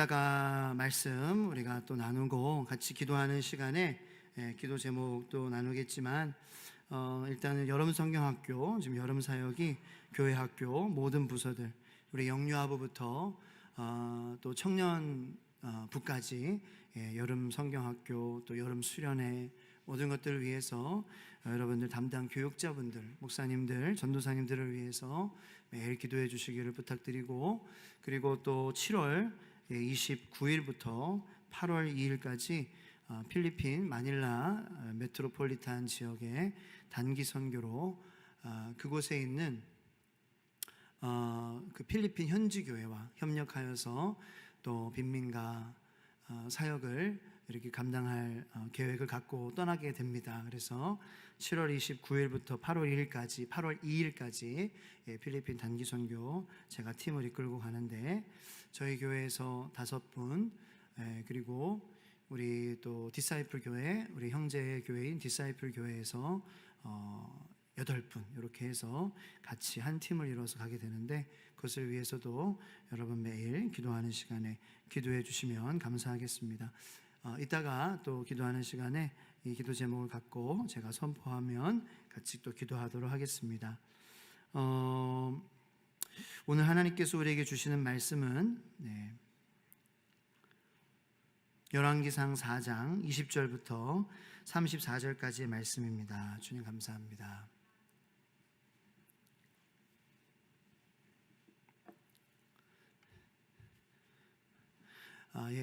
이따가 말씀 우리가 또 나누고 같이 기도하는 시간에 기도 제목도 나누겠지만 일단은 여름 성경학교, 지금 여름 사역이 교회 학교 모든 부서들, 우리 영유아부부터 또 청년 부까지 여름 성경학교, 또 여름 수련회 모든 것들을 위해서 여러분들 담당 교육자분들, 목사님들, 전도사님들을 위해서 매일 기도해 주시기를 부탁드리고, 그리고 또 7월 29일부터 8월 2일까지 필리핀 마닐라 메트로폴리탄 지역의 단기 선교로 그곳에 있는 그 필리핀 현지 교회와 협력하여서 또 빈민가 사역을 이렇게 감당할 계획을 갖고 떠나게 됩니다. 그래서 7월 29일부터 8월 2일까지 필리핀 단기 선교 제가 팀을 이끌고 가는데, 저희 교회에서 5분, 그리고 우리 또 디사이플 교회, 우리 형제 교회인 디사이플 교회에서 8분, 이렇게 해서 같이 한 팀을 이뤄서 가게 되는데, 그것을 위해서도 여러분 매일 기도하는 시간에 기도해 주시면 감사하겠습니다. 이따가 또 기도하는 시간에 이 기도 제목을 갖고 제가 선포하면 같이 또 기도하도록 하겠습니다. 오늘 하나님께서 우리에게 주시는 말씀은 열왕기상 4장 20절부터 34절까지의 말씀입니다. 주님 감사합니다.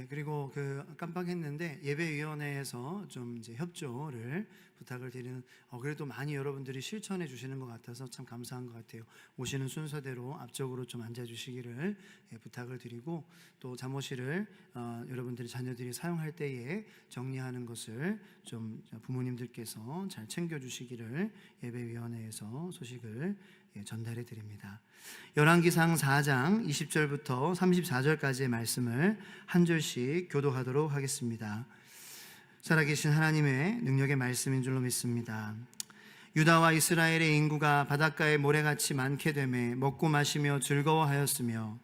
그리고 깜빡했는데 예배위원회에서 좀 이제 협조를 부탁을 드리는, 그래도 많이 여러분들이 실천해 주시는 것 같아서 참 감사한 것 같아요. 오시는 순서대로 앞쪽으로 좀 앉아주시기를 부탁을 드리고, 또 잠옷실을 여러분들이 자녀들이 사용할 때에 정리하는 것을 좀 부모님들께서 잘 챙겨주시기를 예배위원회에서 소식을 전달해 드립니다. 열왕기상 4장 20절부터 34절까지의 말씀을 한 절씩 교독하도록 하겠습니다. 살아계신 하나님의 능력의 말씀인 줄로 믿습니다. 유다와 이스라엘의 인구가 바닷가의 모래같이 많게 되매 먹고 마시며 즐거워하였으며,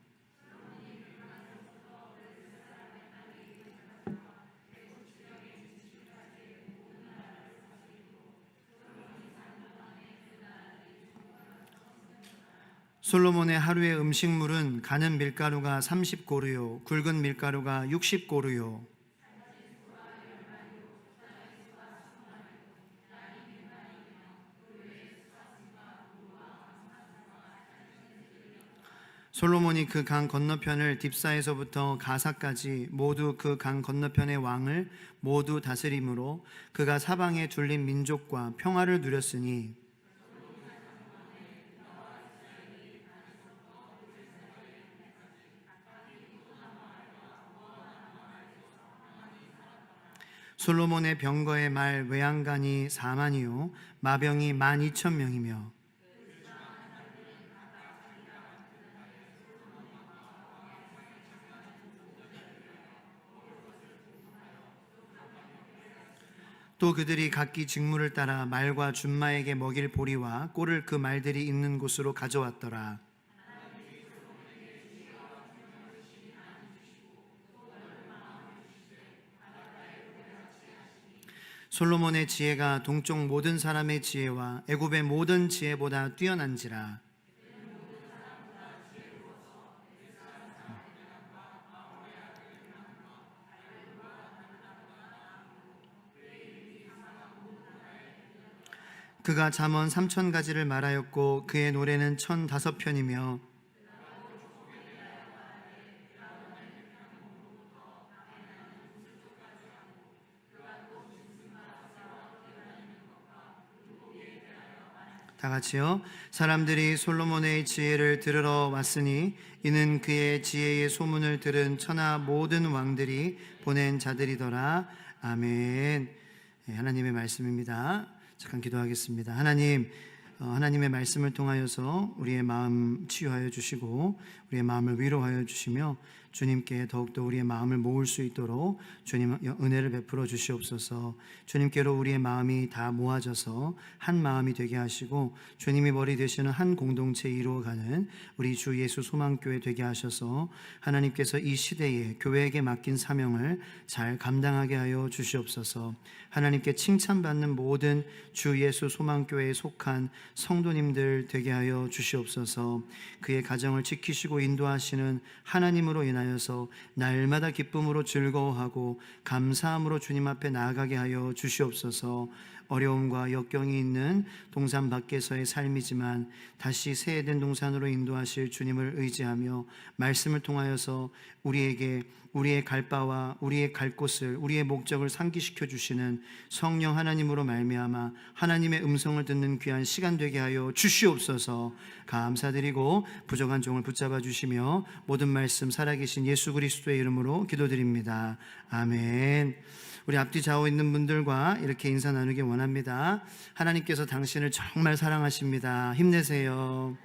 솔로몬의 하루의 음식물은 가는 밀가루가 30고루요 굵은 밀가루가 60고루요 솔로몬이 그 강 건너편을 딥사에서부터 가사까지 모두 그 강 건너편의 왕을 모두 다스림으로 그가 사방에 둘린 민족과 평화를 누렸으니, 솔로몬의 병거의 말 외양간이 4만이요 마병이 12,000명이며 또 그들이 각기 직무를 따라 말과 준마에게 먹일 보리와 꼴을 그 말들이 있는 곳으로 가져왔더라. 솔로몬의 지혜가 동쪽 모든 사람의 지혜와 애굽의 모든 지혜보다 뛰어난지라. 그가 잠언 3,000가지를 말하였고 그의 노래는 1,005편이며 다 같이요. 사람들이 솔로몬의 지혜를 들으러 왔으니 이는 그의 지혜의 소문을 들은 천하 모든 왕들이 보낸 자들이더라. 아멘. 하나님의 말씀입니다. 잠깐 기도하겠습니다. 하나님, 하나님의 말씀을 통하여서 우리의 마음 치유하여 주시고 우리의 마음을 위로하여 주시며 주님께 더욱더 우리의 마음을 모을 수 있도록 주님 은혜를 베풀어 주시옵소서. 주님께로 우리의 마음이 다 모아져서 한 마음이 되게 하시고 주님이 머리 되시는 한 공동체 이루어가는 우리 주 예수 소망교회 되게 하셔서 하나님께서 이 시대에 교회에게 맡긴 사명을 잘 감당하게 하여 주시옵소서. 하나님께 칭찬받는 모든 주 예수 소망교회에 속한 성도님들 되게 하여 주시옵소서. 그의 가정을 지키시고 인도하시는 하나님으로 인하여서 날마다 기쁨으로 즐거워하고 감사함으로 주님 앞에 나아가게 하여 주시옵소서. 어려움과 역경이 있는 동산 밖에서의 삶이지만 다시 새해된 동산으로 인도하실 주님을 의지하며 말씀을 통하여서 우리에게 우리의 갈 바와 우리의 갈 곳을, 우리의 목적을 상기시켜 주시는 성령 하나님으로 말미암아 하나님의 음성을 듣는 귀한 시간 되게 하여 주시옵소서. 감사드리고 부족한 종을 붙잡아 주시며 모든 말씀 살아계신 예수 그리스도의 이름으로 기도드립니다. 아멘. 우리 앞뒤 좌우 있는 분들과 이렇게 인사 나누기 원합니다. 하나님께서 당신을 정말 사랑하십니다. 힘내세요.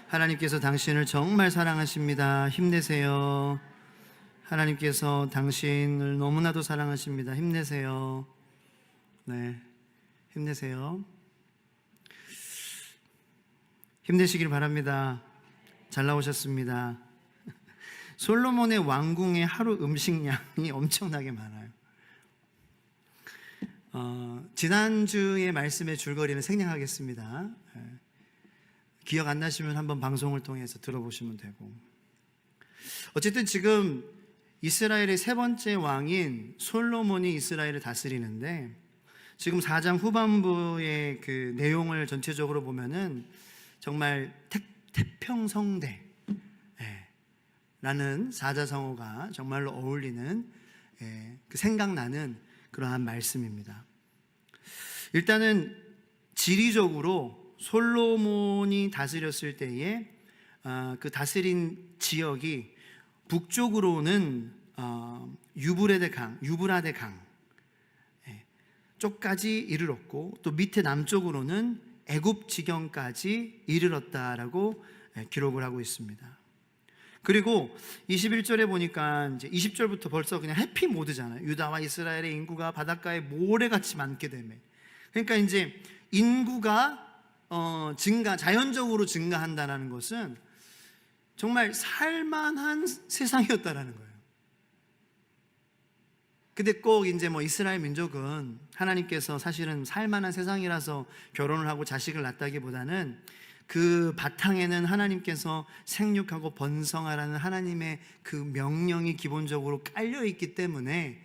하나님께서 당신을 정말 사랑하십니다. 힘내세요. 하나님께서 당신을 너무나도 사랑하십니다. 힘내세요. 네, 힘내세요. 힘내시길 바랍니다. 잘 나오셨습니다. 솔로몬의 왕궁의 하루 음식량이 엄청나게 많아요. 지난주의 말씀의 줄거리는 생략하겠습니다. 기억 안 나시면 한번 방송을 통해서 들어보시면 되고, 어쨌든 지금 이스라엘의 세 번째 왕인 솔로몬이 이스라엘을 다스리는데, 지금 4장 후반부의 그 내용을 전체적으로 보면은 정말 태평성대 라는 사자성어가 정말로 어울리는, 그 생각나는 그러한 말씀입니다. 일단은 지리적으로 솔로몬이 다스렸을 때에 그 다스린 지역이 북쪽으로는 유브라데 강 쪽까지 이르렀고, 또 밑에 남쪽으로는 애굽 지경까지 이르렀다라고 기록을 하고 있습니다. 그리고 21절에 보니까 이제 20절부터 벌써 그냥 해피 모드잖아요. 유다와 이스라엘의 인구가 바닷가에 모래같이 많게 되면, 그러니까 이제 인구가 자연적으로 증가한다는 것은 정말 살만한 세상이었다라는 거예요. 근데 꼭 이제 이스라엘 민족은 하나님께서 사실은 살만한 세상이라서 결혼을 하고 자식을 낳다기보다는 그 바탕에는 하나님께서 생육하고 번성하라는 하나님의 그 명령이 기본적으로 깔려있기 때문에,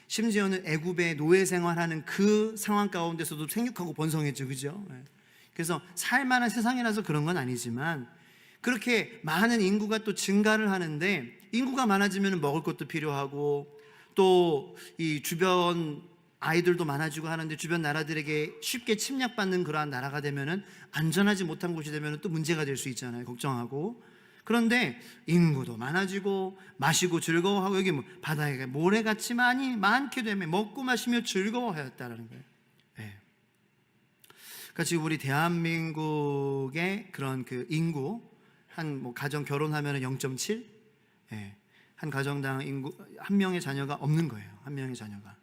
심지어는 애굽의 노예 생활하는 그 상황 가운데서도 생육하고 번성했죠. 그죠? 그래서 살만한 세상이라서 그런 건 아니지만, 그렇게 많은 인구가 또 증가를 하는데, 인구가 많아지면 먹을 것도 필요하고, 또 이 주변 아이들도 많아지고 하는데 주변 나라들에게 쉽게 침략받는 그러한 나라가 되면은, 안전하지 못한 곳이 되면은 또 문제가 될 수 있잖아요. 걱정하고. 그런데 인구도 많아지고 마시고 즐거워하고, 여기 바다에 모래같이 많게 되면 먹고 마시며 즐거워하였다라는 거예요. 그러니까 지금 우리 대한민국의 그런 그 인구, 한 가정 결혼하면은 0.7, 한 가정당 인구 한 명의 자녀가 없는 거예요. 한 명의 자녀가.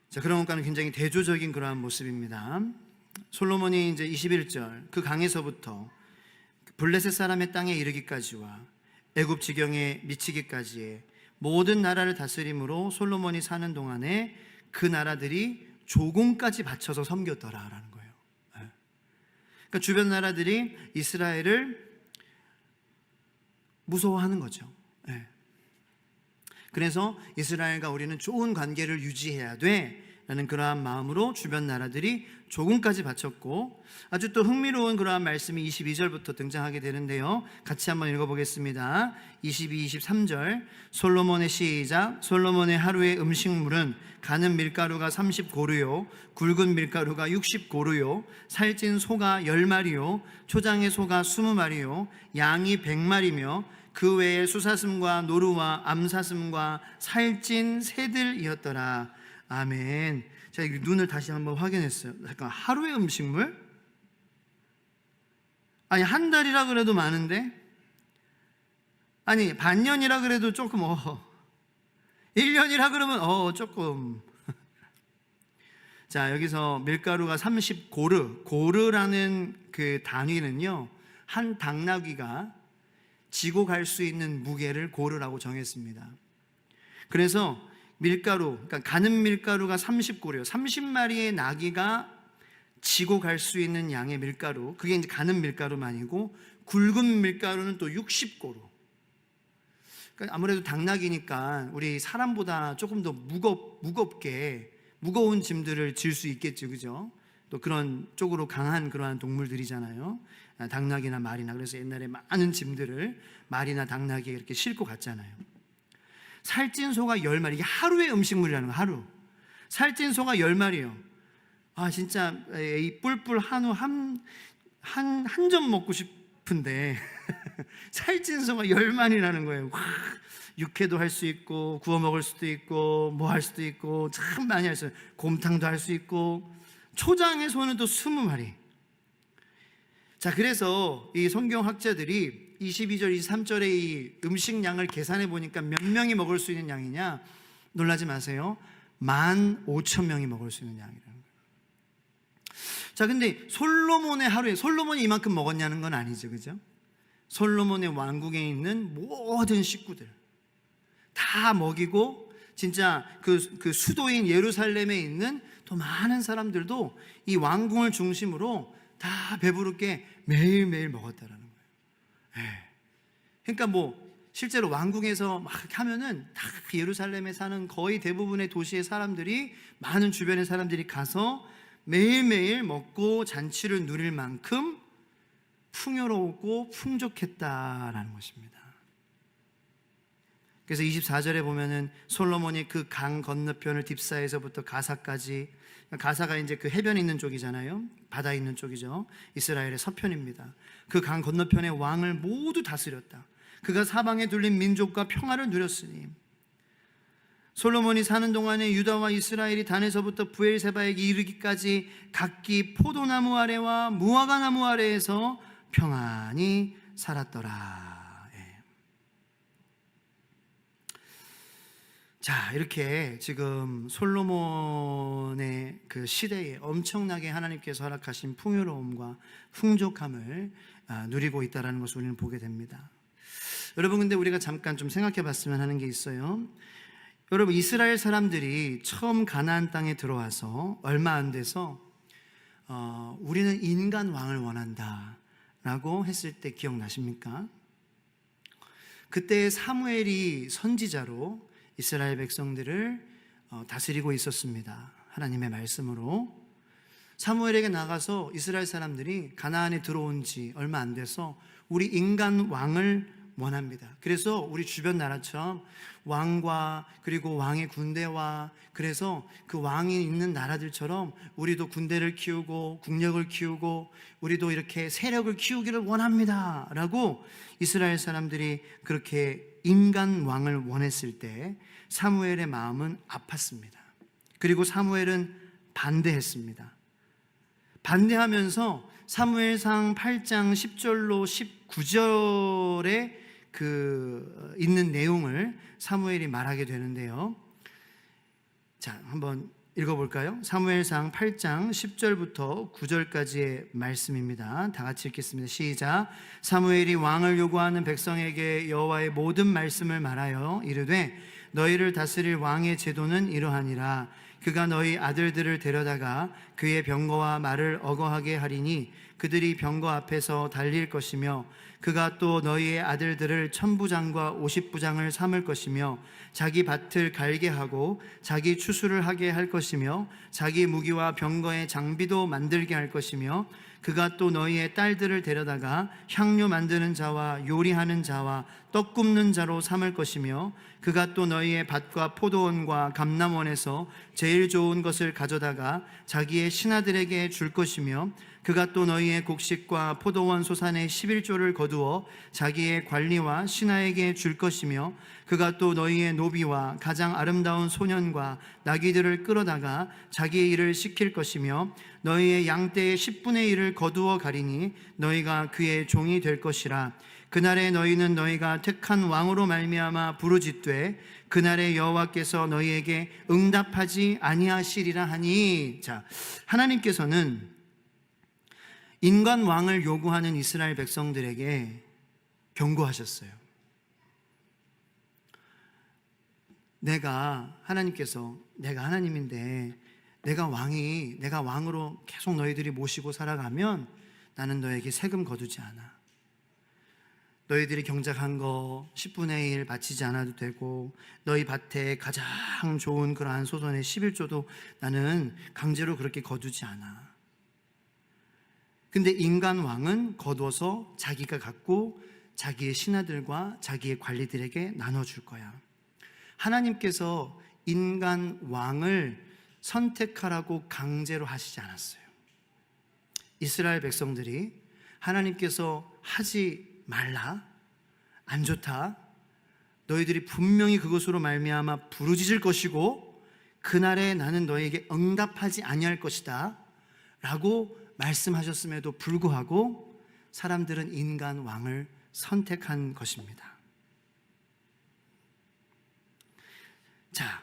자, 그런 것과는 굉장히 대조적인 그러한 모습입니다. 솔로몬이 이제 21절, 그 강에서부터 블레셋 사람의 땅에 이르기까지와 애굽 지경에 미치기까지의 모든 나라를 다스림으로 솔로몬이 사는 동안에 그 나라들이 조공까지 바쳐서 섬겼더라라는 거예요. 그러니까 주변 나라들이 이스라엘을 무서워하는 거죠. 그래서 이스라엘과 우리는 좋은 관계를 유지해야 돼 라는 그러한 마음으로 주변 나라들이 조공까지 바쳤고, 아주 또 흥미로운 그러한 말씀이 22절부터 등장하게 되는데요, 같이 한번 읽어보겠습니다. 22, 23절 솔로몬의 시작. 솔로몬의 하루의 음식물은 가는 밀가루가 30고루요 굵은 밀가루가 60고루요 살찐 소가 10마리요 초장의 소가 20마리요 양이 100마리며 그 외에 수사슴과 노루와 암사슴과 살찐 새들이었더라. 아멘. 제가 눈을 다시 한번 확인했어요. 잠깐, 하루의 음식물? 아니, 한 달이라 그래도 많은데 아니 반년이라 그래도 조금 1년이라 그러면 조금. 자, 여기서 밀가루가 30고르, 고르라는 그 단위는요, 한 당나귀가 지고 갈 수 있는 무게를 고르라고 정했습니다. 그래서 밀가루, 그러니까 가는 밀가루가 30고르예요. 30마리의 나귀가 지고 갈 수 있는 양의 밀가루, 그게 이제 가는 밀가루만이고, 굵은 밀가루는 또 60고루. 그러니까 아무래도 당나귀니까 우리 사람보다 조금 더 무겁게 무거운 짐들을 질 수 있겠죠, 그죠? 또 그런 쪽으로 강한 그러한 동물들이잖아요. 당나귀나 말이나. 그래서 옛날에 많은 짐들을 말이나 당나귀에 이렇게 싣고 갔잖아요. 살찐 소가 10마리, 이게 하루의 음식물이라는 거, 하루. 살찐 소가 10마리요. 진짜 이 뿔뿔 한우 한 점 먹고 싶은데 살찐 소가 10마리라는 거예요. 육회도 할 수 있고, 구워 먹을 수도 있고, 뭐 할 수도 있고, 참 많이 할 수 있어요. 곰탕도 할 수 있고, 초장의 소는 또 20마리. 자, 그래서 이 성경학자들이 22절, 23절의 이 음식량을 계산해 보니까 몇 명이 먹을 수 있는 양이냐? 놀라지 마세요. 15,000명이 먹을 수 있는 양이라는 거예요. 자, 근데 솔로몬의 하루에, 솔로몬이 이만큼 먹었냐는 건 아니죠, 그죠? 솔로몬의 왕궁에 있는 모든 식구들 다 먹이고, 진짜 그 수도인 예루살렘에 있는 더 많은 사람들도 이 왕궁을 중심으로 다 배부르게 매일매일 먹었다라는 거예요. 그러니까 실제로 왕궁에서 막 하면은 다 예루살렘에 사는 거의 대부분의 도시의 사람들이, 많은 주변의 사람들이 가서 매일매일 먹고 잔치를 누릴 만큼 풍요롭고 풍족했다라는 것입니다. 그래서 24절에 보면은 솔로몬이 그 강 건너편을 딥사에서부터 가사까지, 가사가 이제 그 해변에 있는 쪽이잖아요. 바다에 있는 쪽이죠. 이스라엘의 서편입니다. 그 강 건너편의 왕을 모두 다스렸다. 그가 사방에 둘린 민족과 평화를 누렸으니, 솔로몬이 사는 동안에 유다와 이스라엘이 단에서부터 브엘세바에 이르기까지 각기 포도나무 아래와 무화과 나무 아래에서 평안히 살았더라. 자, 이렇게 지금 솔로몬의 그 시대에 엄청나게 하나님께서 허락하신 풍요로움과 풍족함을 누리고 있다는 것을 우리는 보게 됩니다. 여러분, 근데 우리가 잠깐 좀 생각해 봤으면 하는 게 있어요. 여러분, 이스라엘 사람들이 처음 가나안 땅에 들어와서 얼마 안 돼서 우리는 인간 왕을 원한다 라고 했을 때 기억나십니까? 그때 사무엘이 선지자로 이스라엘 백성들을 다스리고 있었습니다. 하나님의 말씀으로 사무엘에게 나가서 이스라엘 사람들이 가나안에 들어온 지 얼마 안 돼서 우리 인간 왕을 원합니다. 그래서 우리 주변 나라처럼 왕과, 그리고 왕의 군대와, 그래서 그 왕이 있는 나라들처럼 우리도 군대를 키우고 국력을 키우고 우리도 이렇게 세력을 키우기를 원합니다 라고 이스라엘 사람들이 그렇게 인간 왕을 원했을 때 사무엘의 마음은 아팠습니다. 그리고 사무엘은 반대했습니다. 반대하면서 사무엘상 8장 10절로 19절에 있는 내용을 사무엘이 말하게 되는데요. 자, 한번 읽어볼까요? 사무엘상 8장 10절부터 9절까지의 말씀입니다. 다 같이 읽겠습니다. 시작. 사무엘이 왕을 요구하는 백성에게 여호와의 모든 말씀을 말하여 이르되 너희를 다스릴 왕의 제도는 이러하니라. 그가 너희 아들들을 데려다가 그의 병거와 말을 어거하게 하리니 그들이 병거 앞에서 달릴 것이며 그가 또 너희의 아들들을 1000부장과 50부장을 삼을 것이며 자기 밭을 갈게 하고 자기 추수를 하게 할 것이며 자기 무기와 병거의 장비도 만들게 할 것이며 그가 또 너희의 딸들을 데려다가 향료 만드는 자와 요리하는 자와 떡 굽는 자로 삼을 것이며 그가 또 너희의 밭과 포도원과 감람원에서 제일 좋은 것을 가져다가 자기의 신하들에게 줄 것이며 그가 또 너희의 곡식과 포도원 소산의 11조를 거두어 자기의 관리와 신하에게 줄 것이며 그가 또 너희의 노비와 가장 아름다운 소년과 나귀들을 끌어다가 자기의 일을 시킬 것이며 너희의 양떼의 10분의 1을 거두어 가리니 너희가 그의 종이 될 것이라. 그날에 너희는 너희가 택한 왕으로 말미암아 부르짖되 그날에 여호와께서 너희에게 응답하지 아니하시리라 하니. 자, 하나님께서는 인간 왕을 요구하는 이스라엘 백성들에게 경고하셨어요. 하나님께서 내가 하나님인데 내가 왕으로 계속 너희들이 모시고 살아가면 나는 너에게 세금 거두지 않아. 너희들이 경작한 거 10분의 1 바치지 않아도 되고 너희 밭에 가장 좋은 그러한 소선의 11조도 나는 강제로 그렇게 거두지 않아. 근데 인간 왕은 거둬서 자기가 갖고 자기의 신하들과 자기의 관리들에게 나눠줄 거야. 하나님께서 인간 왕을 선택하라고 강제로 하시지 않았어요. 이스라엘 백성들이 하나님께서 하지 말라, 안 좋다, 너희들이 분명히 그것으로 말미암아 부르짖을 것이고 그날에 나는 너에게 응답하지 아니할 것이다 라고 말씀하셨음에도 불구하고 사람들은 인간 왕을 선택한 것입니다. 자,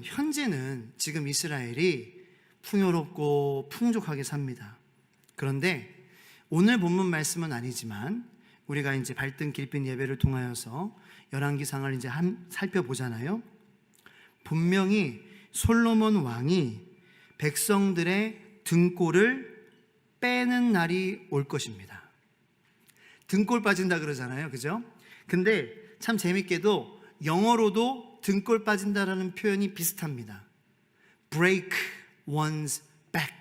현재는 이스라엘이 풍요롭고 풍족하게 삽니다. 그런데 오늘 본문 말씀은 아니지만 우리가 이제 발등 길빛 예배를 통하여서 열왕기상을 이제 살펴보잖아요. 분명히 솔로몬 왕이 백성들의 등골을 빼는 날이 올 것입니다. 등골 빠진다 그러잖아요, 그죠? 근데 참 재밌게도 영어로도 등골 빠진다라는 표현이 비슷합니다. break one's back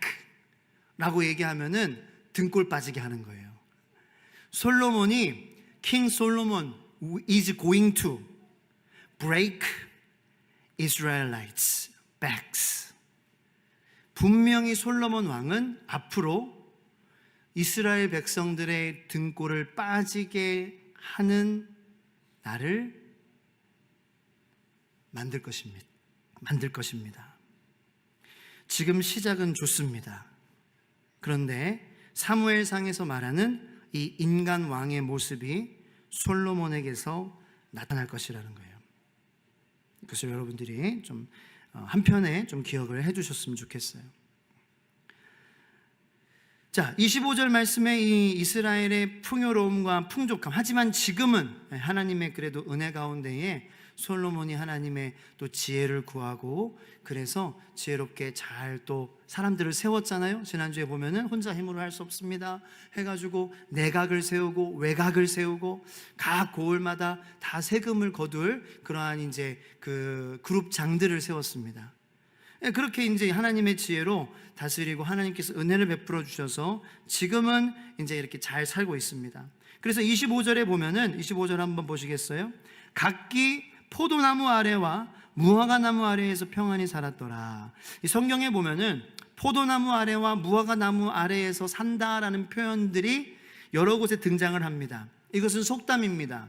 라고 얘기하면은 등골 빠지게 하는 거예요. King Solomon is going to break Israelites' backs. 분명히 솔로몬 왕은 앞으로 이스라엘 백성들의 등골을 빠지게 하는 날을 만들 것입니다. 지금 시작은 좋습니다. 그런데 사무엘상에서 말하는 이 인간 왕의 모습이 솔로몬에게서 나타날 것이라는 거예요. 그래서 여러분들이 좀 한편에 좀 기억을 해주셨으면 좋겠어요. 자, 25절 말씀에 이 이스라엘의 풍요로움과 풍족함, 하지만 지금은 하나님의 그래도 은혜 가운데에 솔로몬이 하나님의 또 지혜를 구하고 그래서 지혜롭게 잘 또 사람들을 세웠잖아요. 지난주에 보면은 혼자 힘으로 할 수 없습니다 해가지고 내각을 세우고 외각을 세우고 각 고을마다 다 세금을 거둘 그러한 이제 그 그룹 장들을 세웠습니다. 그렇게 이제 하나님의 지혜로 다스리고 하나님께서 은혜를 베풀어 주셔서 지금은 이제 이렇게 잘 살고 있습니다. 그래서 25절에 보면은 25절 한번 보시겠어요? 각기 포도나무 아래와 무화과나무 아래에서 평안히 살았더라. 이 성경에 보면은 포도나무 아래와 무화과나무 아래에서 산다라는 표현들이 여러 곳에 등장을 합니다. 이것은 속담입니다.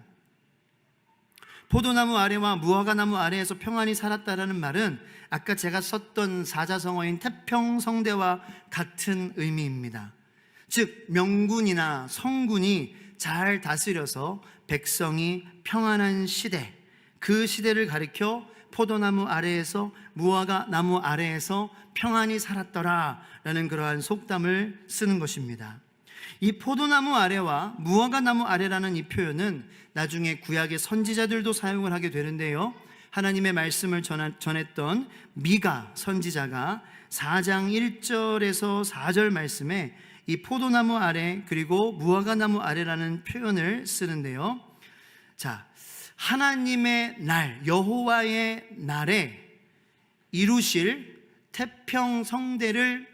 포도나무 아래와 무화과나무 아래에서 평안히 살았다라는 말은 아까 제가 썼던 사자성어인 태평성대와 같은 의미입니다. 즉 명군이나 성군이 잘 다스려서 백성이 평안한 시대, 그 시대를 가리켜 포도나무 아래에서 무화과나무 아래에서 평안히 살았더라라는 그러한 속담을 쓰는 것입니다. 이 포도나무 아래와 무화과나무 아래라는 이 표현은 나중에 구약의 선지자들도 사용을 하게 되는데요, 하나님의 말씀을 전했던 미가 선지자가 4장 1절에서 4절 말씀에 이 포도나무 아래 그리고 무화과나무 아래라는 표현을 쓰는데요, 자, 하나님의 날, 여호와의 날에 이루실 태평성대를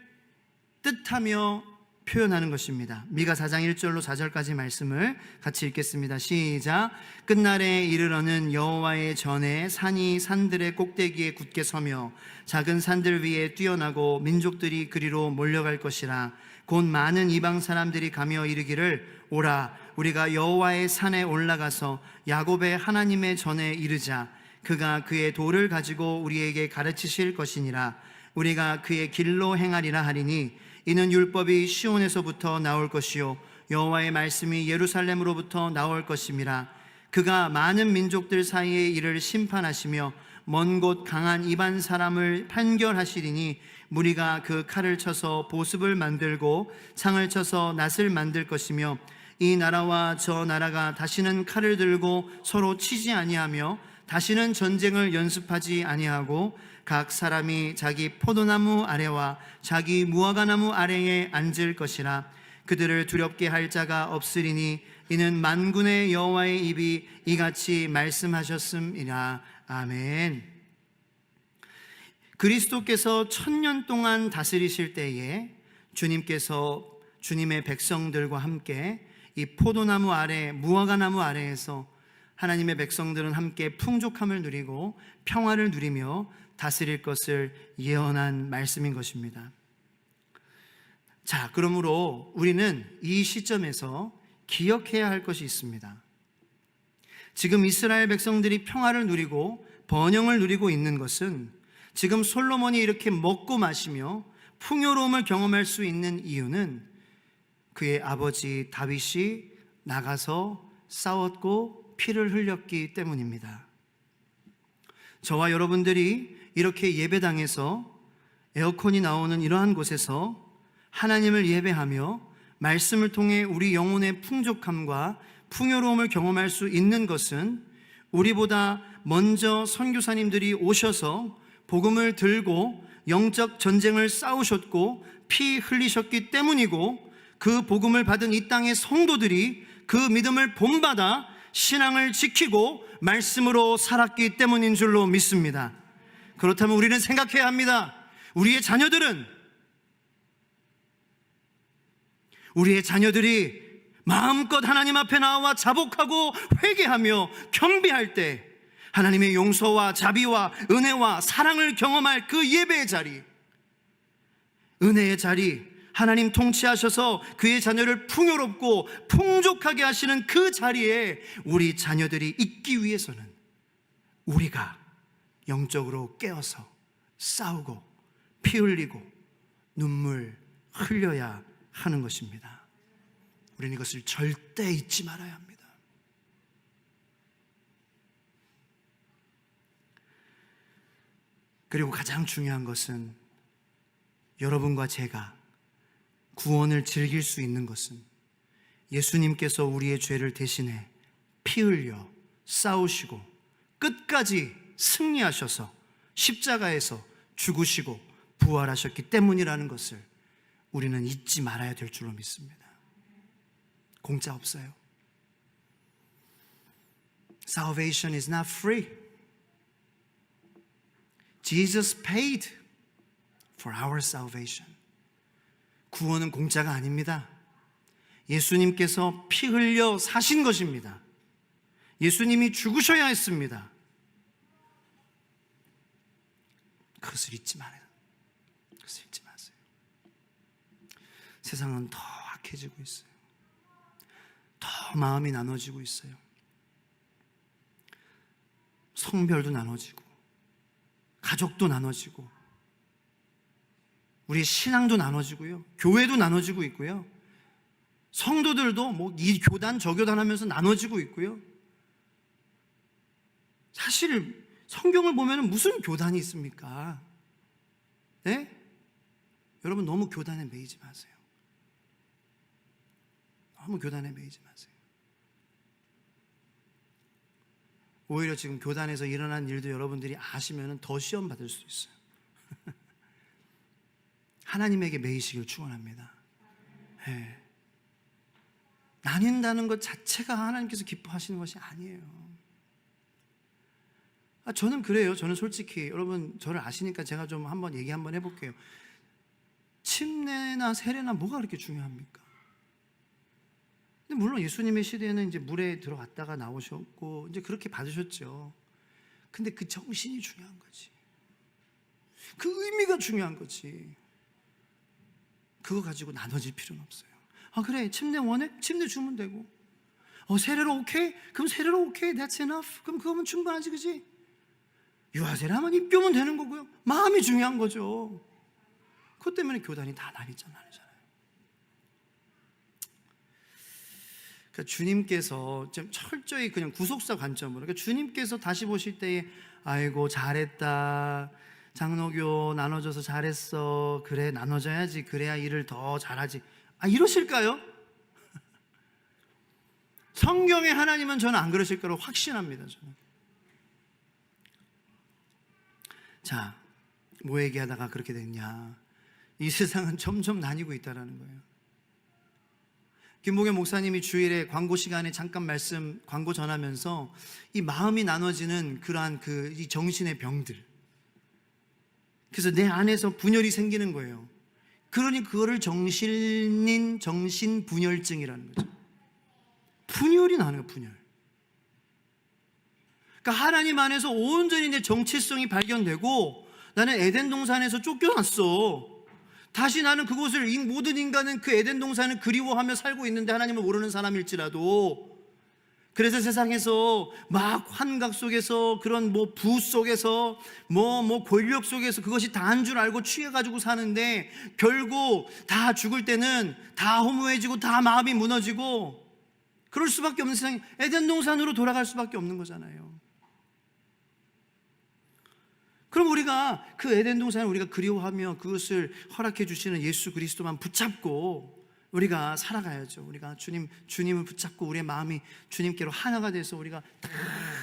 뜻하며 표현하는 것입니다. 미가 4장 1절로 4절까지 말씀을 같이 읽겠습니다. 시작. 끝날에 이르러는 여호와의 전에 산이 산들의 꼭대기에 굳게 서며 작은 산들 위에 뛰어나고 민족들이 그리로 몰려갈 것이라. 곧 많은 이방 사람들이 가며 이르기를 오라 우리가 여호와의 산에 올라가서 야곱의 하나님의 전에 이르자. 그가 그의 도를 가지고 우리에게 가르치실 것이니라. 우리가 그의 길로 행하리라 하리니 이는 율법이 시온에서부터 나올 것이요 여호와의 말씀이 예루살렘으로부터 나올 것임이라. 그가 많은 민족들 사이에 이를 심판하시며 먼 곳 강한 이방 사람을 판결하시리니 무리가 그 칼을 쳐서 보습을 만들고 창을 쳐서 낫을 만들 것이며 이 나라와 저 나라가 다시는 칼을 들고 서로 치지 아니하며 다시는 전쟁을 연습하지 아니하고 각 사람이 자기 포도나무 아래와 자기 무화과나무 아래에 앉을 것이라. 그들을 두렵게 할 자가 없으리니 이는 만군의 여호와의 입이 이같이 말씀하셨음이라. 아멘. 그리스도께서 1000년 동안 다스리실 때에 주님께서 주님의 백성들과 함께 이 포도나무 아래, 무화과나무 아래에서 하나님의 백성들은 함께 풍족함을 누리고 평화를 누리며 다스릴 것을 예언한 말씀인 것입니다. 자, 그러므로 우리는 이 시점에서 기억해야 할 것이 있습니다. 지금 이스라엘 백성들이 평화를 누리고 번영을 누리고 있는 것은 지금 솔로몬이 이렇게 먹고 마시며 풍요로움을 경험할 수 있는 이유는 그의 아버지 다윗이 나가서 싸웠고 피를 흘렸기 때문입니다. 저와 여러분들이 이렇게 예배당에서 에어컨이 나오는 이러한 곳에서 하나님을 예배하며 말씀을 통해 우리 영혼의 풍족함과 풍요로움을 경험할 수 있는 것은 우리보다 먼저 선교사님들이 오셔서 복음을 들고 영적 전쟁을 싸우셨고 피 흘리셨기 때문이고, 그 복음을 받은 이 땅의 성도들이 그 믿음을 본받아 신앙을 지키고 말씀으로 살았기 때문인 줄로 믿습니다. 그렇다면 우리는 생각해야 합니다. 우리의 자녀들이 마음껏 하나님 앞에 나와 자복하고 회개하며 경배할 때 하나님의 용서와 자비와 은혜와 사랑을 경험할 그 예배의 자리, 은혜의 자리, 하나님 통치하셔서 그의 자녀를 풍요롭고 풍족하게 하시는 그 자리에 우리 자녀들이 있기 위해서는 우리가 영적으로 깨어서 싸우고 피 흘리고 눈물 흘려야 하는 것입니다. 우리는 이것을 절대 잊지 말아야 합니다. 그리고 가장 중요한 것은 여러분과 제가 구원을 즐길 수 있는 것은 예수님께서 우리의 죄를 대신해 피 흘려 싸우시고 끝까지 승리하셔서 십자가에서 죽으시고 부활하셨기 때문이라는 것을 우리는 잊지 말아야 될 줄로 믿습니다. 공짜 없어요. Salvation is not free. Jesus paid for our salvation. 구원은 공짜가 아닙니다. 예수님께서 피 흘려 사신 것입니다. 예수님이 죽으셔야 했습니다. 그것을 잊지 마세요. 그것을 잊지 마세요. 세상은 더 악해지고 있어요. 더 마음이 나눠지고 있어요. 성별도 나눠지고 가족도 나눠지고 우리 신앙도 나눠지고요, 교회도 나눠지고 있고요, 성도들도 뭐 이 교단 저 교단 하면서 나눠지고 있고요. 사실 성경을 보면 무슨 교단이 있습니까? 네? 여러분 너무 교단에 매이지 마세요. 너무 교단에 매이지 마세요. 오히려 지금 교단에서 일어난 일도 여러분들이 아시면 더 시험 받을 수 있어요. 하나님에게 매이시길 축원합니다. 네. 나뉜다는 것 자체가 하나님께서 기뻐하시는 것이 아니에요. 저는 그래요. 저는 솔직히 여러분 저를 아시니까 제가 좀 한번 얘기 한번 해볼게요. 침례나 세례나 뭐가 그렇게 중요합니까? 근데 물론 예수님의 시대에는 이제 물에 들어갔다가 나오셨고 이제 그렇게 받으셨죠. 근데 그 정신이 중요한 거지. 그 의미가 중요한 거지. 그거 가지고 나눠질 필요는 없어요. 그래, 침례 원해? 침례 주면 되고. 세례로 오케이? 그럼 세례로 오케이. That's enough. 그럼 그거면 충분하지, 그지? 유아세례하면 입교면 되는 거고요. 마음이 중요한 거죠. 그것 때문에 교단이 다 나뉘잖아요. 그러니까 주님께서 좀 철저히 그냥 구속사 관점으로, 그러니까 주님께서 다시 보실 때에 아이고 잘했다, 장로교 나눠줘서 잘했어, 그래 나눠줘야지, 그래야 일을 더 잘하지, 이러실까요? 성경의 하나님은 저는 안 그러실 거라고 확신합니다. 저는. 자, 뭐 얘기하다가 그렇게 됐냐? 이 세상은 점점 나뉘고 있다는 거예요. 김봉현 목사님이 주일에 광고 시간에 잠깐 광고 전하면서 이 마음이 나눠지는 그러한 이 정신의 병들, 그래서 내 안에서 분열이 생기는 거예요. 그러니 그거를 정신분열증이라는 거죠. 분열이 나는 거예요, 분열. 그러니까 하나님 안에서 온전히 내 정체성이 발견되고 나는 에덴 동산에서 쫓겨났어. 다시 나는 그곳을, 모든 인간은 그 에덴 동산을 그리워하며 살고 있는데 하나님을 모르는 사람일지라도, 그래서 세상에서 막 환각 속에서, 그런 부 속에서, 권력 속에서 그것이 다인 줄 알고 취해가지고 사는데, 결국 다 죽을 때는 다 허무해지고 다 마음이 무너지고 그럴 수밖에 없는 세상이 에덴 동산으로 돌아갈 수밖에 없는 거잖아요. 그럼 우리가 그 에덴 동산을 우리가 그리워하며 그것을 허락해 주시는 예수 그리스도만 붙잡고 우리가 살아가야죠. 우리가 주님을 붙잡고 우리의 마음이 주님께로 하나가 돼서 우리가 다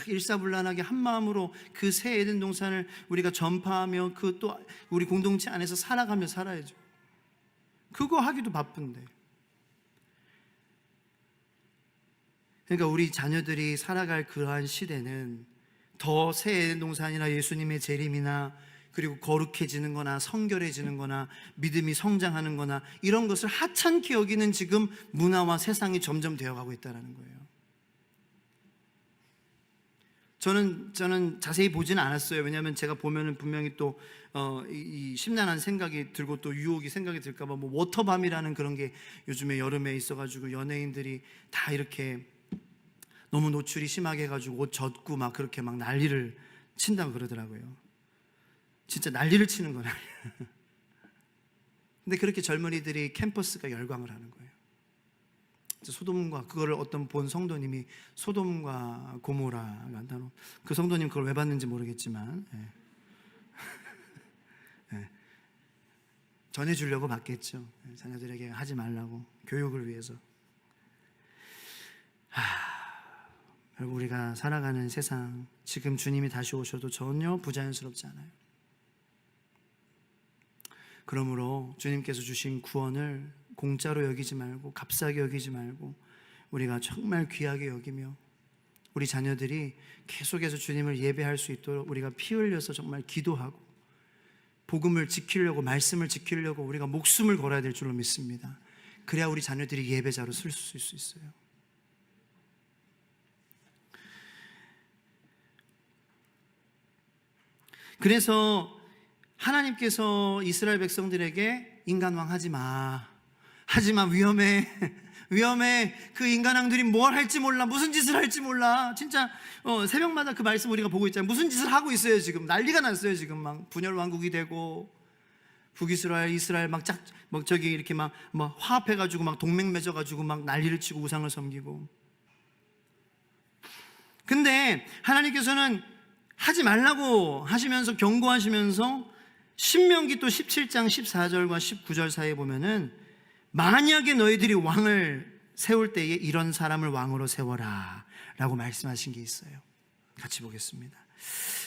일사불란하게 한 마음으로 그 새 에덴 동산을 우리가 전파하며 그 또 우리 공동체 안에서 살아가며 살아야죠. 그거 하기도 바쁜데. 그러니까 우리 자녀들이 살아갈 그러한 시대는 더 새 에덴 동산이나 예수님의 재림이나, 그리고 거룩해지는 거나 성결해지는 거나 믿음이 성장하는 거나 이런 것을 하찮게 여기는 지금 문화와 세상이 점점 되어가고 있다는 거예요. 저는 자세히 보지는 않았어요. 왜냐하면 제가 보면은 분명히 또 이 심란한 생각이 들고 또 유혹이 생각이 들까봐, 워터밤이라는 그런 게 요즘에 여름에 있어가지고 연예인들이 다 이렇게 너무 노출이 심하게 해가지고 옷 젖고 막 그렇게 막 난리를 친다고 그러더라고요. 진짜 난리를 치는 거예요. 근데 그렇게 젊은이들이 캠퍼스가 열광을 하는 거예요. 소돔과, 그거를 어떤 본 성도님이 소돔과 고모라라는 단어, 그 성도님 그걸 왜 봤는지 모르겠지만 전해주려고 봤겠죠. 자녀들에게 하지 말라고, 교육을 위해서. 결국 우리가 살아가는 세상, 지금 주님이 다시 오셔도 전혀 부자연스럽지 않아요. 그러므로 주님께서 주신 구원을 공짜로 여기지 말고, 값싸게 여기지 말고, 우리가 정말 귀하게 여기며 우리 자녀들이 계속해서 주님을 예배할 수 있도록 우리가 피 흘려서 정말 기도하고 복음을 지키려고, 말씀을 지키려고 우리가 목숨을 걸어야 될 줄로 믿습니다. 그래야 우리 자녀들이 예배자로 쓸 수 있어요. 그래서 하나님께서 이스라엘 백성들에게 인간왕 하지마, 위험해, 그 인간왕들이 뭘 할지 몰라, 무슨 짓을 할지 몰라. 진짜 새벽마다 그 말씀 우리가 보고 있잖아요. 무슨 짓을 하고 있어요. 지금 난리가 났어요. 지금 막 분열 왕국이 되고, 북이스라엘, 이스라엘 막 저기 이렇게 막 화합해가지고 막 동맹 맺어가지고 막 난리를 치고 우상을 섬기고. 근데 하나님께서는 하지 말라고 하시면서, 경고하시면서 신명기 또 17장 14절과 19절 사이에 보면은, 만약에 너희들이 왕을 세울 때에 이런 사람을 왕으로 세워라 라고 말씀하신 게 있어요. 같이 보겠습니다.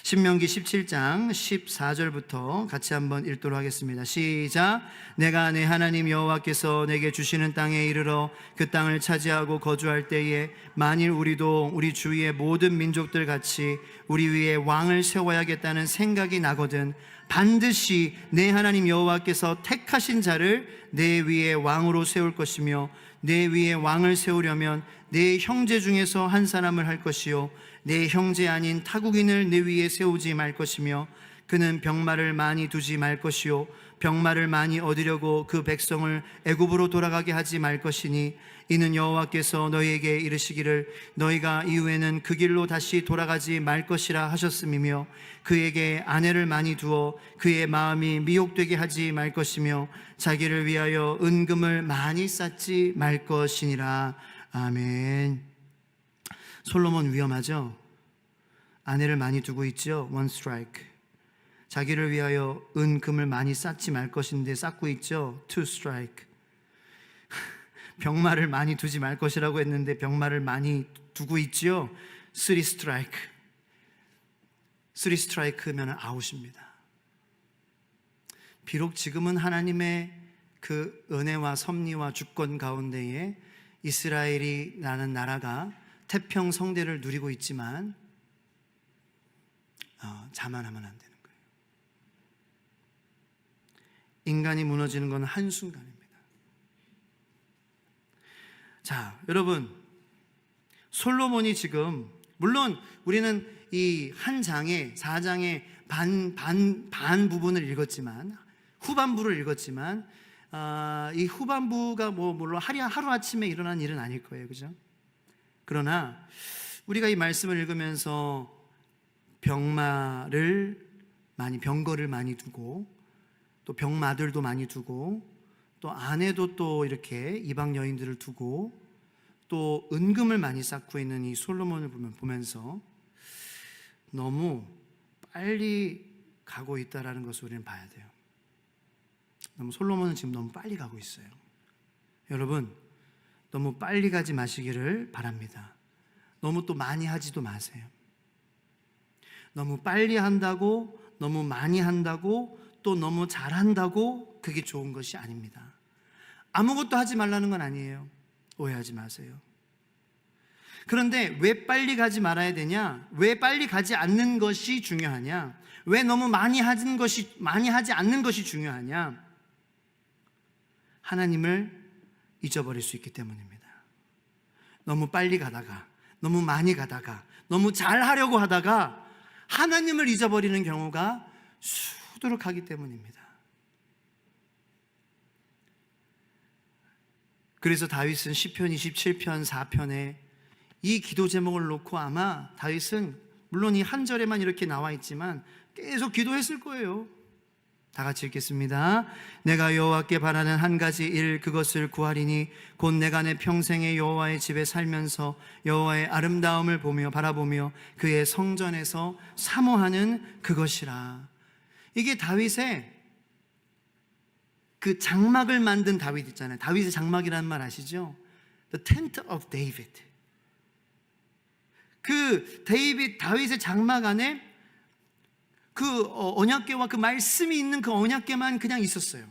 신명기 17장 14절부터 같이 한번 읽도록 하겠습니다. 시작. 내가 내 하나님 여호와께서 내게 주시는 땅에 이르러 그 땅을 차지하고 거주할 때에 만일 우리도 우리 주위의 모든 민족들 같이 우리 위에 왕을 세워야겠다는 생각이 나거든 반드시 내 하나님 여호와께서 택하신 자를 내 위에 왕으로 세울 것이며, 내 위에 왕을 세우려면 내 형제 중에서 한 사람을 할 것이요 내 형제 아닌 타국인을 내 위에 세우지 말 것이며, 그는 병마를 많이 두지 말 것이요 병마를 많이 얻으려고 그 백성을 애굽으로 돌아가게 하지 말 것이니, 이는 여호와께서 너희에게 이르시기를 너희가 이후에는 그 길로 다시 돌아가지 말 것이라 하셨음이며, 그에게 아내를 많이 두어 그의 마음이 미혹되게 하지 말 것이며, 자기를 위하여 은금을 많이 쌓지 말 것이니라. 아멘. 솔로몬 위험하죠? 아내를 많이 두고 있죠? 원 스트라이크. 자기를 위하여 은, 금을 많이 쌓지 말 것인데 쌓고 있죠? 투 스트라이크. 병마를 많이 두지 말 것이라고 했는데 병마를 많이 두고 있죠? 쓰리 스트라이크. 쓰리 스트라이크면 아웃입니다. 비록 지금은 하나님의 그 은혜와 섭리와 주권 가운데에 이스라엘이라는 나라가 태평 성대를 누리고 있지만 자만하면 안 되는 거예요. 인간이 무너지는 건 한순간입니다. 자, 여러분, 솔로몬이 지금, 물론 우리는 이 한 장의 4장의 반 부분을 읽었지만, 후반부를 읽었지만, 이 후반부가 물론 하루아침에 일어난 일은 아닐 거예요. 그죠? 그러나 우리가 이 말씀을 읽으면서 병거를 많이 두고, 또 병마들도 많이 두고, 또 아내도 또 이렇게 이방 여인들을 두고, 또 은금을 많이 쌓고 있는 이 솔로몬을 보면서 너무 빨리 가고 있다라는 것을 우리는 봐야 돼요. 솔로몬은 지금 너무 빨리 가고 있어요. 여러분, 너무 빨리 가지 마시기를 바랍니다. 너무 또 많이 하지도 마세요. 너무 빨리 한다고, 너무 많이 한다고, 또 너무 잘한다고 그게 좋은 것이 아닙니다. 아무것도 하지 말라는 건 아니에요. 오해하지 마세요. 그런데 왜 빨리 가지 말아야 되냐? 왜 빨리 가지 않는 것이 중요하냐? 왜 너무 많이 하지 않는 것이 중요하냐? 하나님을 잊어버릴 수 있기 때문입니다. 너무 빨리 가다가, 너무 많이 가다가, 너무 잘하려고 하다가 하나님을 잊어버리는 경우가 수두룩하기 때문입니다. 그래서 다윗은 시편 27편 4편에 이 기도 제목을 놓고 아마 다윗은 물론 이 한 절에만 이렇게 나와 있지만 계속 기도했을 거예요. 다 같이 읽겠습니다. 내가 여호와께 바라는 한 가지 일, 그것을 구하리니 곧 내가 내 평생에 여호와의 집에 살면서 여호와의 아름다움을 보며 바라보며 그의 성전에서 사모하는 그것이라. 이게 다윗의 그 장막을 만든 다윗 있잖아요. 다윗의 장막이라는 말 아시죠? The tent of David. 그 다윗의 장막 안에 그 언약궤와 그 말씀이 있는 그 언약궤만 그냥 있었어요.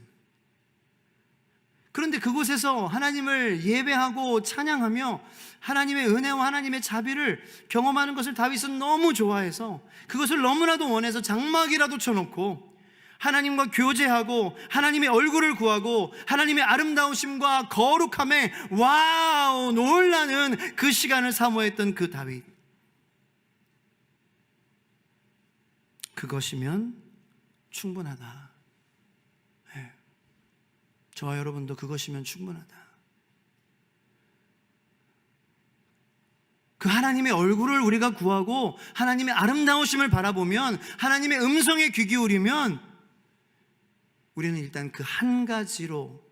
그런데 그곳에서 하나님을 예배하고 찬양하며 하나님의 은혜와 하나님의 자비를 경험하는 것을 다윗은 너무 좋아해서 그것을 너무나도 원해서 장막이라도 쳐놓고 하나님과 교제하고 하나님의 얼굴을 구하고 하나님의 아름다우심과 거룩함에 와우 놀라는 그 시간을 사모했던 그 다윗. 그것이면 충분하다. 네. 저와 여러분도 그것이면 충분하다. 그 하나님의 얼굴을 우리가 구하고 하나님의 아름다우심을 바라보면 하나님의 음성에 귀 기울이면 우리는 일단 그 한 가지로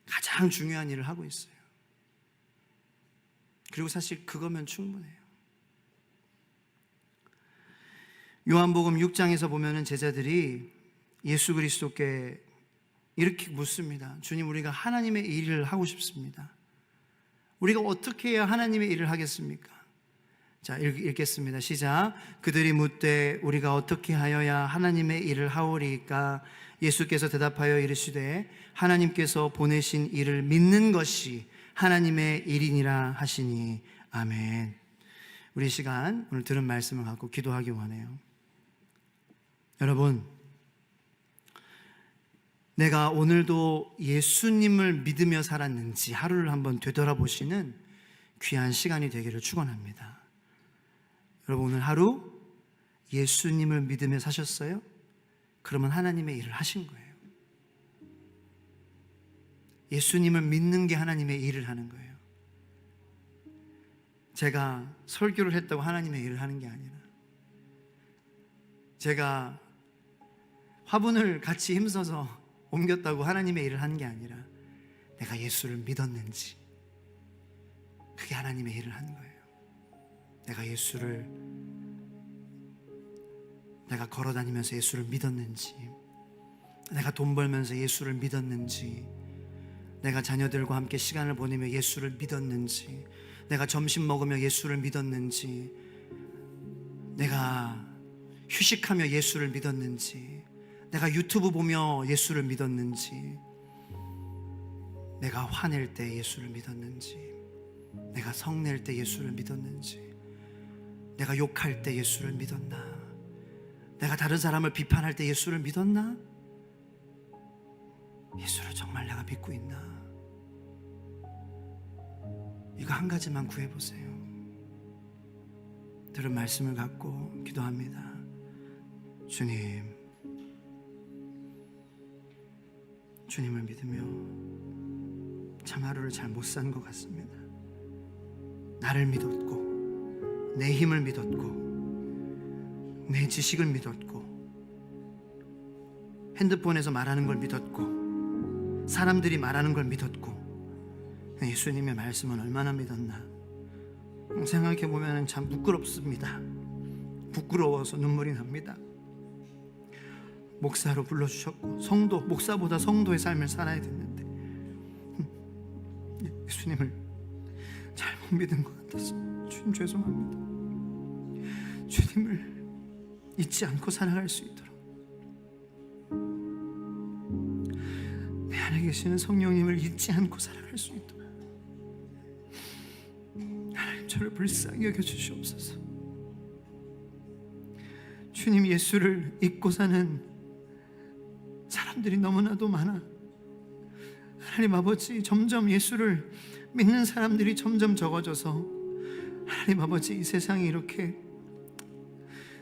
가장 중요한 일을 하고 있어요. 그리고 사실 그거면 충분해요. 요한복음 6장에서 보면은 제자들이 예수 그리스도께 이렇게 묻습니다. 주님, 우리가 하나님의 일을 하고 싶습니다. 우리가 어떻게 해야 하나님의 일을 하겠습니까? 자, 읽겠습니다. 시작. 그들이 묻되 우리가 어떻게 하여야 하나님의 일을 하오리까? 예수께서 대답하여 이르시되 하나님께서 보내신 일을 믿는 것이 하나님의 일이니라 하시니. 아멘. 우리 시간 오늘 들은 말씀을 갖고 기도하기 원해요. 여러분, 내가 오늘도 예수님을 믿으며 살았는지 하루를 한번 되돌아보시는 귀한 시간이 되기를 축원합니다. 여러분, 오늘 하루 예수님을 믿으며 사셨어요? 그러면 하나님의 일을 하신 거예요. 예수님을 믿는 게 하나님의 일을 하는 거예요. 제가 설교를 했다고 하나님의 일을 하는 게 아니라, 제가 화분을 같이 힘써서 옮겼다고 하나님의 일을 하는 게 아니라, 내가 예수를 믿었는지, 그게 하나님의 일을 하는 거예요. 내가 걸어다니면서 예수를 믿었는지, 내가 돈 벌면서 예수를 믿었는지, 내가 자녀들과 함께 시간을 보내며 예수를 믿었는지, 내가 점심 먹으며 예수를 믿었는지, 내가 휴식하며 예수를 믿었는지, 내가 유튜브 보며 예수를 믿었는지, 내가 화낼 때 예수를 믿었는지, 내가 성낼 때 예수를 믿었는지, 내가 욕할 때 예수를 믿었나, 내가 다른 사람을 비판할 때 예수를 믿었나, 예수를 정말 내가 믿고 있나. 이거 한 가지만 구해보세요. 들은 말씀을 갖고 기도합니다. 주님을 믿으며 참 하루를 잘 못 산 것 같습니다. 나를 믿었고, 내 힘을 믿었고, 내 지식을 믿었고, 핸드폰에서 말하는 걸 믿었고, 사람들이 말하는 걸 믿었고, 예수님의 말씀은 얼마나 믿었나. 생각해보면 참 부끄럽습니다. 부끄러워서 눈물이 납니다. 목사로 불러주셨고, 목사보다 성도의 삶을 살아야 됐는데 예수님을 잘못 믿은 것 같아서 주님 죄송합니다. 주님을 잊지 않고 살아갈 수 있도록, 내 안에 계시는 성령님을 잊지 않고 살아갈 수 있도록 하나님, 저를 불쌍히 여겨주시옵소서. 주님, 예수를 잊고 사는 사람들이 너무나도 많아. 하나님 아버지, 점점 예수를 믿는 사람들이 점점 적어져서 하나님 아버지, 이 세상이 이렇게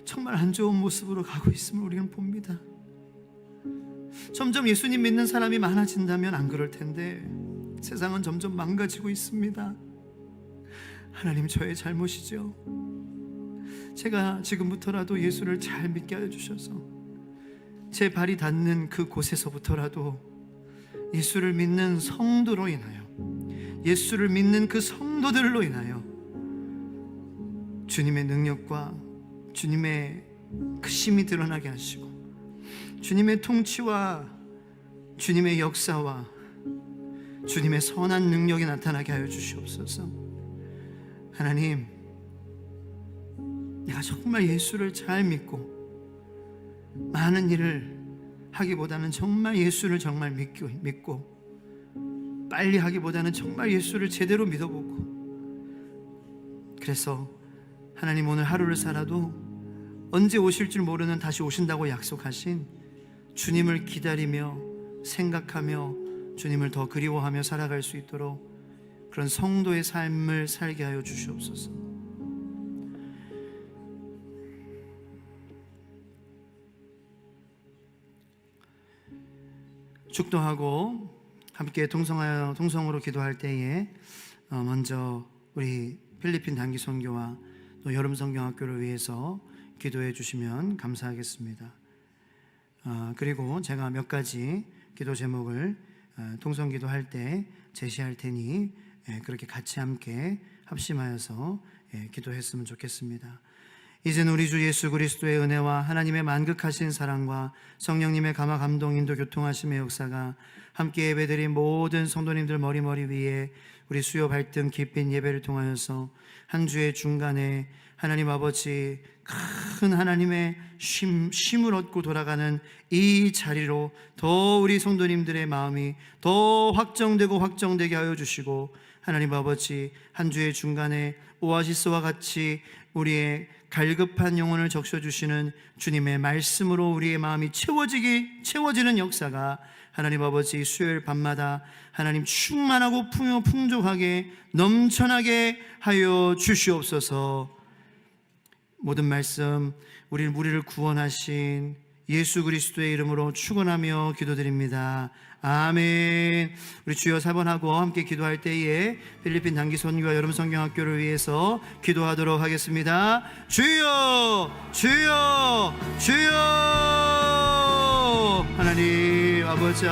정말 안 좋은 모습으로 가고 있음을 우리는 봅니다. 점점 예수님 믿는 사람이 많아진다면 안 그럴 텐데 세상은 점점 망가지고 있습니다. 하나님, 저의 잘못이죠. 제가 지금부터라도 예수를 잘 믿게 하여 주셔서 제 발이 닿는 그 곳에서부터라도 예수를 믿는 성도로 인하여, 예수를 믿는 그 성도들로 인하여 주님의 능력과 주님의 크심이 드러나게 하시고, 주님의 통치와 주님의 역사와 주님의 선한 능력이 나타나게 하여 주시옵소서. 하나님, 내가 정말 예수를 잘 믿고 많은 일을 하기보다는 정말 예수를 정말 믿고 빨리 하기보다는 정말 예수를 제대로 믿어보고, 그래서 하나님, 오늘 하루를 살아도 언제 오실 줄 모르는 다시 오신다고 약속하신 주님을 기다리며 생각하며 주님을 더 그리워하며 살아갈 수 있도록 그런 성도의 삶을 살게 하여 주시옵소서. 축도하고 함께 동성으로 기도할 때에 먼저 우리 필리핀 단기 선교와 또 여름 성경학교를 위해서 기도해 주시면 감사하겠습니다. 그리고 제가 몇 가지 기도 제목을 동성 기도할 때 제시할 테니 그렇게 같이 함께 합심하여서 기도했으면 좋겠습니다. 이제는 우리 주 예수 그리스도의 은혜와 하나님의 만극하신 사랑과 성령님의 감화 감동 인도 교통하심의 역사가 함께 예배드린 모든 성도님들 머리 위에 우리 수요 발등 깊은 예배를 통하여서 한 주의 중간에 하나님 아버지 큰 하나님의 쉼을 얻고 돌아가는 이 자리로 더 우리 성도님들의 마음이 더 확정되게 하여 주시고, 하나님 아버지 한 주의 중간에 오아시스와 같이 우리의 갈급한 영혼을 적셔주시는 주님의 말씀으로 우리의 마음이 채워지는 역사가 하나님 아버지 수요일 밤마다 하나님 충만하고 풍족하게 넘쳐나게 하여 주시옵소서. 모든 말씀 우리를 구원하신 예수 그리스도의 이름으로 축원하며 기도드립니다. 아멘. 우리 주여 4번하고 함께 기도할 때에 필리핀 단기 선교와 여름 성경학교를 위해서 기도하도록 하겠습니다. 주여, 주여, 주여. 하나님 아버지